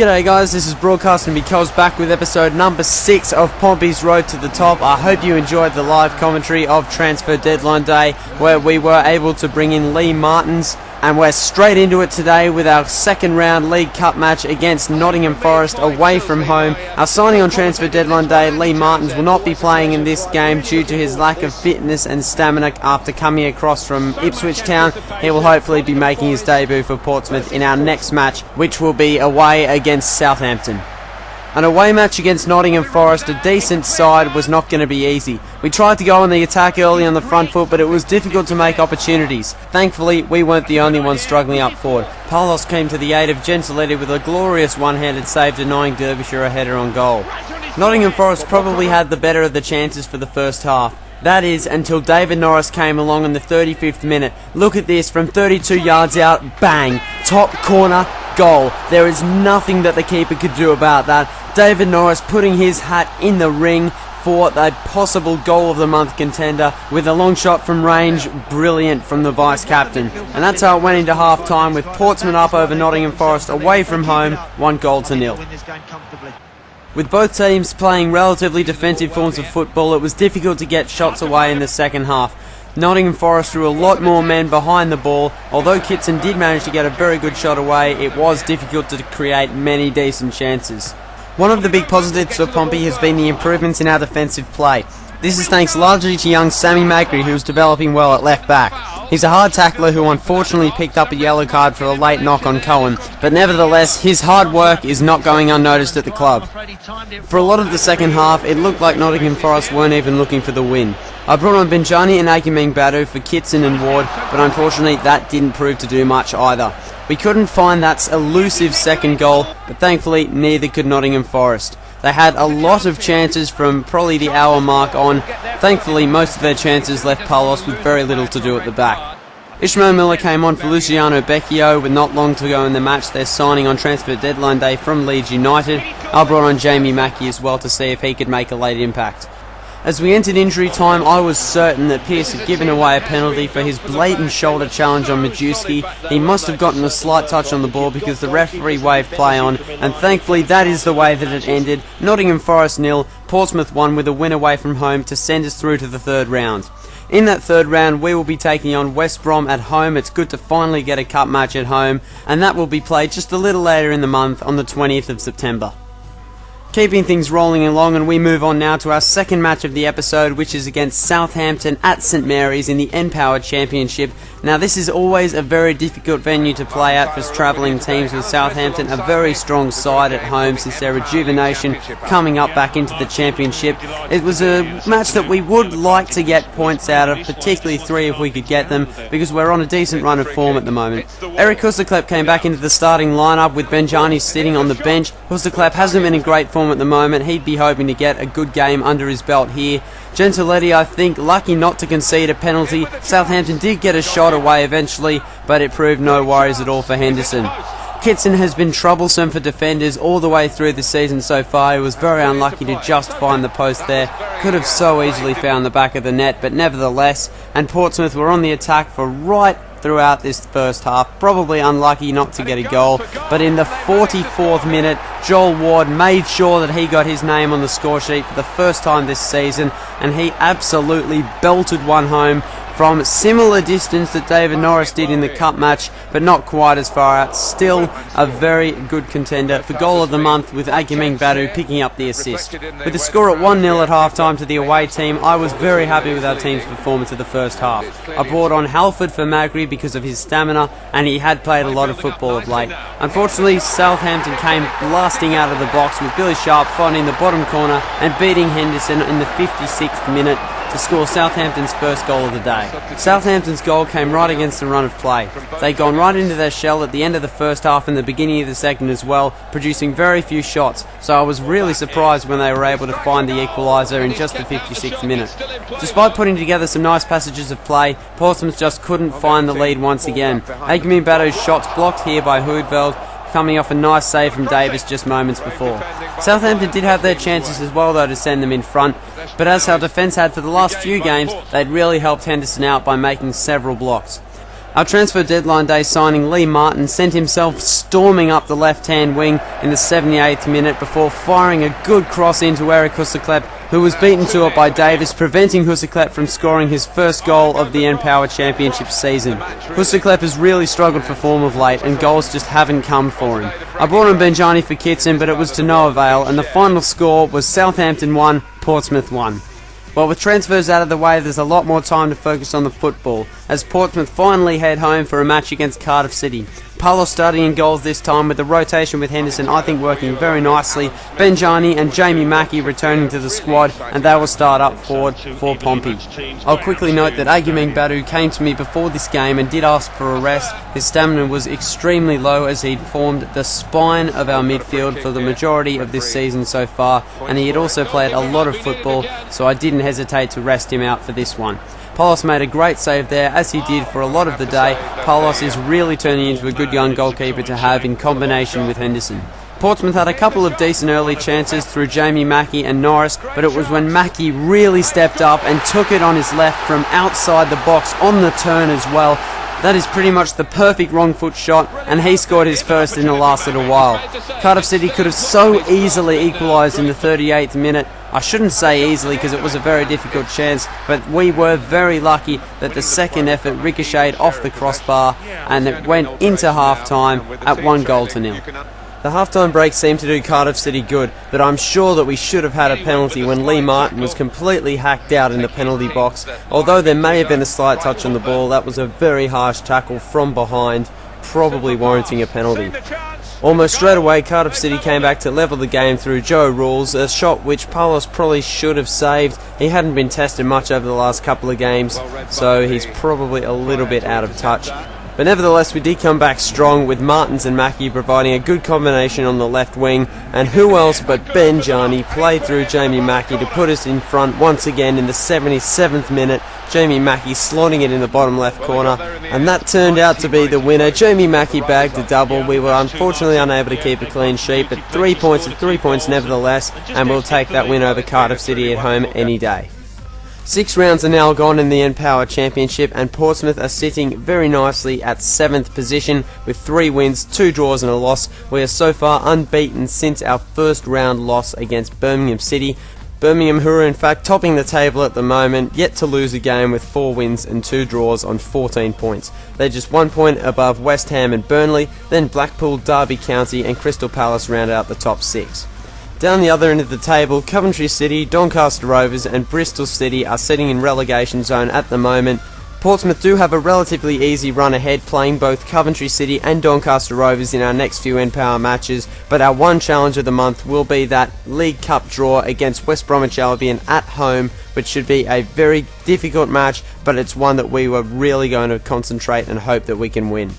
G'day guys, this is Broadcasting Because back with episode number 6 of Pompey's Road to the Top. I hope you enjoyed the live commentary of Transfer Deadline Day where we were able to bring in Lee Martins, and we're straight into it today with our second round League Cup match against Nottingham Forest away from home. Our signing on Transfer Deadline Day, Lee Martins, will not be playing in this game due to his lack of fitness and stamina after coming across from Ipswich Town. He will hopefully be making his debut for Portsmouth in our next match, which will be away against Southampton. An away match against Nottingham Forest, a decent side, was not going to be easy. We tried to go on the attack early on the front foot, but it was difficult to make opportunities. Thankfully, we weren't the only ones struggling up forward. Palos came to the aid of Gentiletti with a glorious one-handed save, denying Derbyshire a header on goal. Nottingham Forest probably had the better of the chances for the first half. That is, until David Norris came along in the 35th minute. Look at this, from 32 yards out, bang, top corner, goal. There is nothing that the keeper could do about that. David Norris putting his hat in the ring for the possible goal of the month contender with a long shot from range, brilliant from the vice-captain. And that's how it went into half-time, with Portsmouth up over Nottingham Forest away from home, 1-0. With both teams playing relatively defensive forms of football, it was difficult to get shots away in the second half. Nottingham Forest threw a lot more men behind the ball. Although Kitson did manage to get a very good shot away, it was difficult to create many decent chances. One of the big positives for Pompey has been the improvements in our defensive play. This is thanks largely to young Sammy Magri, who is developing well at left back. He's a hard tackler who unfortunately picked up a yellow card for a late knock on Cohen, but nevertheless his hard work is not going unnoticed at the club. For a lot of the second half, it looked like Nottingham Forest weren't even looking for the win. I brought on Benjani and Agaming Badu for Kitson and Ward, but unfortunately that didn't prove to do much either. We couldn't find that elusive second goal, but thankfully neither could Nottingham Forest. They had a lot of chances from probably the hour mark on. Thankfully most of their chances left Palos with very little to do at the back. Ishmael Miller came on for Luciano Becchio with not long to go in the match. They're signing on Transfer Deadline Day from Leeds United. I brought on Jamie Mackey as well to see if he could make a late impact. As we entered injury time, I was certain that Pearce had given away a penalty for his blatant shoulder challenge on Majewski. He must have gotten a slight touch on the ball because the referee waved play on, and thankfully that is the way that it ended. Nottingham Forest 0, Portsmouth 1 with a win away from home to send us through to the third round. In that third round, we will be taking on West Brom at home. It's good to finally get a cup match at home, and that will be played just a little later in the month on the 20th of September. Keeping things rolling along, and we move on now to our second match of the episode, which is against Southampton at St Mary's in the Empower Championship. Now this is always a very difficult venue to play at for travelling teams, with Southampton a very strong side at home since their rejuvenation coming up back into the Championship. It was a match that we would like to get points out of, particularly 3 if we could get them, because we're on a decent run of form at the moment. Eric Husserklep came back into the starting lineup with Benjani sitting on the bench. Husserklep hasn't been in great form at the moment. He'd be hoping to get a good game under his belt here. Gentiletti, I think, lucky not to concede a penalty. Southampton did get a shot away eventually, but it proved no worries at all for Henderson. Kitson has been troublesome for defenders all the way through the season so far. He was very unlucky to just find the post there. Could have so easily found the back of the net, but nevertheless, and Portsmouth were on the attack for right throughout this first half, probably unlucky not to get a goal, but in the 44th minute, Joel Ward made sure that he got his name on the score sheet for the first time this season, and he absolutely belted one home from similar distance that David Norris did in the cup match, but not quite as far out. Still a very good contender for goal of the month, with Agaming Badu picking up the assist. With the score at 1-0 at half-time to the away team, I was very happy with our team's performance of the first half. I brought on Halford for Magri because of his stamina, and he had played a lot of football of late. Unfortunately, Southampton came blasting out of the box with Billy Sharp finding the bottom corner and beating Henderson in the 56th minute to score Southampton's first goal of the day. Southampton's goal came right against the run of play. They'd gone right into their shell at the end of the first half and the beginning of the second as well, producing very few shots, so I was really surprised when they were able to find the equaliser in just the 56th minute. Despite putting together some nice passages of play, Portsmouth just couldn't find the lead once again. Agaming Badu's shots blocked here by Hoodveld, coming off a nice save from Davis just moments before. Southampton did have their chances as well though to send them in front, but as our defence had for the last few games, they'd really helped Henderson out by making several blocks. Our transfer deadline day signing Lee Martin sent himself storming up the left-hand wing in the 78th minute before firing a good cross into Eric Husseklep, who was beaten to it by Davis, preventing Husseklep from scoring his first goal of the N-Power Championship season. Husseklep has really struggled for form of late, and goals just haven't come for him. I brought in Benjani for Kitson, but it was to no avail, and the final score was Southampton 1, Portsmouth 1. Well, with transfers out of the way, there's a lot more time to focus on the football, as Portsmouth finally head home for a match against Cardiff City. Palos starting in goals this time, with the rotation with Henderson I think working very nicely, Benjani and Jamie Mackie returning to the squad, and they will start up forward for Pompey. I'll quickly note that Agumeng Badu came to me before this game and did ask for a rest. His stamina was extremely low, as he'd formed the spine of our midfield for the majority of this season so far, and he had also played a lot of football, so I didn't hesitate to rest him out for this one. Palos made a great save there, as he did for a lot of the day. Palos is really turning into a good young goalkeeper to have in combination with Henderson. Portsmouth had a couple of decent early chances through Jamie Mackie and Norris, but it was when Mackie really stepped up and took it on his left from outside the box on the turn as well. That is pretty much the perfect wrong foot shot, and he scored his first in the last little while. Cardiff City could have so easily equalised in the 38th minute. I shouldn't say easily, because it was a very difficult chance, but we were very lucky that the second effort ricocheted off the crossbar and it went into half-time at 1-0. The half-time break seemed to do Cardiff City good, but I'm sure that we should have had a penalty when Lee Martin was completely hacked out in the penalty box. Although there may have been a slight touch on the ball, that was a very harsh tackle from behind, probably warranting a penalty. Almost straight away, Cardiff City came back to level the game through Joe Rules, a shot which Palos probably should have saved. He hadn't been tested much over the last couple of games, so he's probably a little bit out of touch. But nevertheless, we did come back strong, with Martins and Mackie providing a good combination on the left wing, and who else but Benjani played through Jamie Mackie to put us in front once again in the 77th minute. Jamie Mackie slotting it in the bottom left corner, and that turned out to be the winner. Jamie Mackie bagged a double. We were unfortunately unable to keep a clean sheet, but 3 points are 3 points nevertheless, and we'll take that win over Cardiff City at home any day. 6 rounds are now gone in the N-Power Championship, and Portsmouth are sitting very nicely at 7th position with 3 wins, 2 draws and a loss. We are so far unbeaten since our first round loss against Birmingham City. Birmingham, who are in fact topping the table at the moment, yet to lose a game with 4 wins and 2 draws on 14 points. They're just 1 point above West Ham and Burnley, then Blackpool, Derby County and Crystal Palace round out the top 6. Down the other end of the table, Coventry City, Doncaster Rovers and Bristol City are sitting in relegation zone at the moment. Portsmouth do have a relatively easy run ahead, playing both Coventry City and Doncaster Rovers in our next few N-Power matches, but our one challenge of the month will be that League Cup draw against West Bromwich Albion at home, which should be a very difficult match, but it's one that we were really going to concentrate and hope that we can win.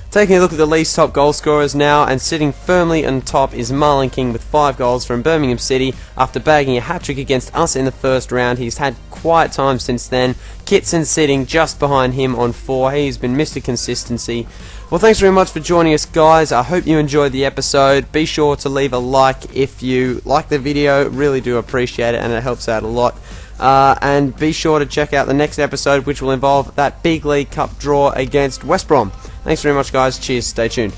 Taking a look at the league's top goal scorers now, and sitting firmly on top is Marlon King with 5 goals from Birmingham City after bagging a hat-trick against us in the first round. He's had quiet time since then. Kitson sitting just behind him on 4. He's been Mr. Consistency. Well, thanks very much for joining us, guys. I hope you enjoyed the episode. Be sure to leave a like if you like the video. Really do appreciate it, and it helps out a lot. And be sure to check out the next episode, which will involve that big League Cup draw against West Brom. Thanks very much, guys. Cheers. Stay tuned.